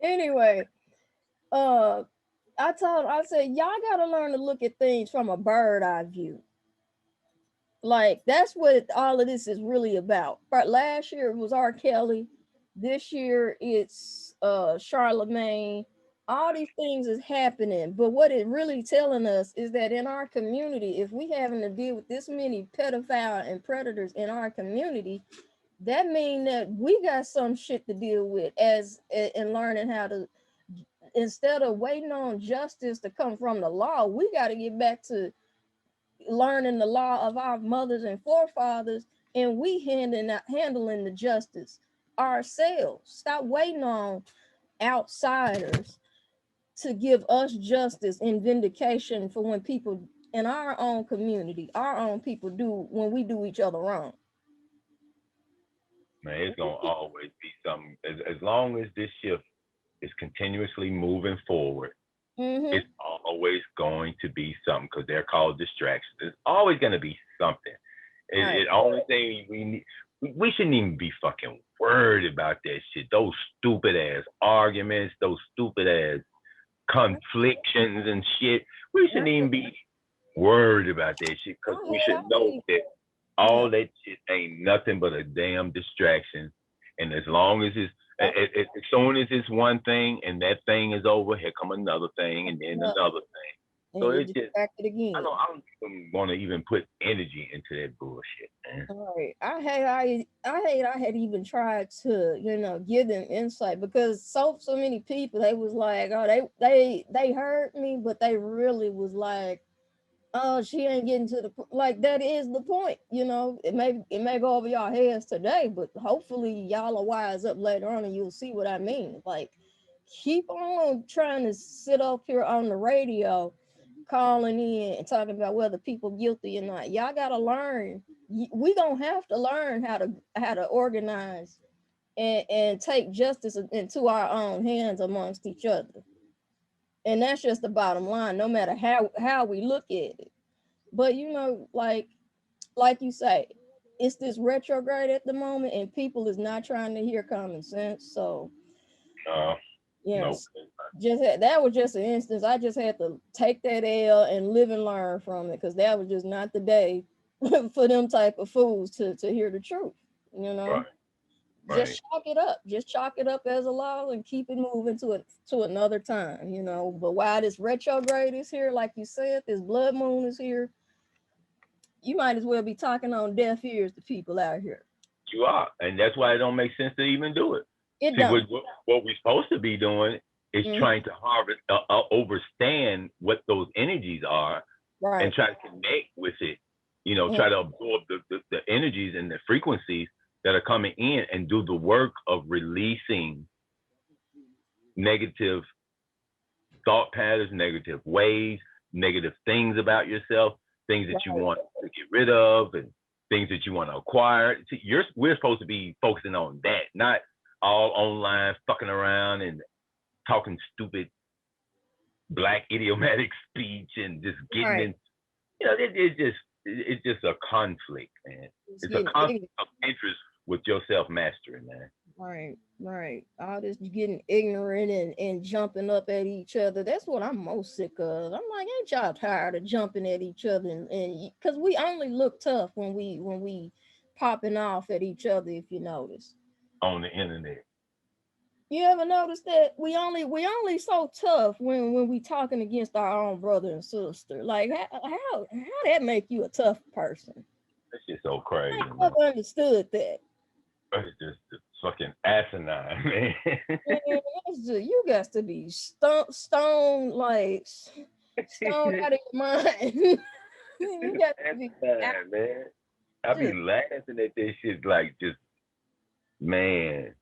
Anyway, uh, I said, y'all gotta learn to look at things from a bird eye view. Like that's what all of this is really about. But last year it was R. Kelly. This year it's Charlemagne. All these things is happening. But what it really telling us is that in our community, if we having to deal with this many pedophile and predators in our community, that mean that we got some shit to deal with as in learning how to, instead of waiting on justice to come from the law, we got to get back to learning the law of our mothers and forefathers, and we handling the justice ourselves. Stop waiting on outsiders to give us justice and vindication for when people in our own community, our own people do when we do each other wrong. Man, it's gonna always be something. As long as this shift is continuously moving forward, Mm-hmm. it's always going to be something because they're called distractions. There's always going to be something. Right. It only thing we need, we shouldn't even be fucking worried about that shit. Those stupid ass arguments, those stupid ass conflictions and shit. We shouldn't even be worried about that shit because we should know that Yeah. all that shit ain't nothing but a damn distraction. And as long as as soon as it's one thing and that thing is over, here come another thing and then another thing. And So you're it's just distracted again. I don't even want to even put energy into that bullshit, man. All right. I hate I had even tried to, give them insight because so many people they was like, oh, they heard me, but they really was like, oh, she ain't getting to the like that is the point, it may go over y'all heads today, but hopefully y'all will wise up later on and you'll see what I mean. Like, keep on trying to sit up here on the radio calling in and talking about whether people guilty or not. Y'all gotta learn. We gonna have to learn how to organize and take justice into our own hands amongst each other. And that's just the bottom line, no matter how we look at it. But like you say, it's this retrograde at the moment, and people is not trying to hear common sense. So No, nope. yes, that was just an instance. I just had to take that L and live and learn from it because that was just not the day for them type of fools to hear the truth. You know, Right, right. just chalk it up as a law and keep it moving to another time. But while this retrograde is here, like you said, this blood moon is here, you might as well be talking on deaf ears to people out here. You are, and that's why it don't make sense to even do it. It See, don't. what we're supposed to be doing is Mhm. trying to harvest, understand what those energies are, and Right. try to connect with it. Mm. Try to absorb the energies and the frequencies that are coming in, and do the work of releasing negative thought patterns, negative ways, negative things about yourself, things that you Right. want to get rid of, and things that you want to acquire. See, we're supposed to be focusing on that, not all online fucking around and talking stupid black idiomatic speech and just getting Right. in. It's just a conflict, man. It's It's a getting conflict ignorant. of interest with your self mastery, man. Right. Right. All this getting ignorant and jumping up at each other. That's what I'm most sick of. I'm like, ain't y'all tired of jumping at each other and because we only look tough when we popping off at each other, if you notice. On the internet. You ever notice that we only so tough when we talking against our own brother and sister? Like how that make you a tough person? That's just so crazy, I man. never understood that. It's just fucking asinine, man. Man, you got to be stone like stone out of your mind. You got to be out asinine, man. I be just laughing at this shit like just man.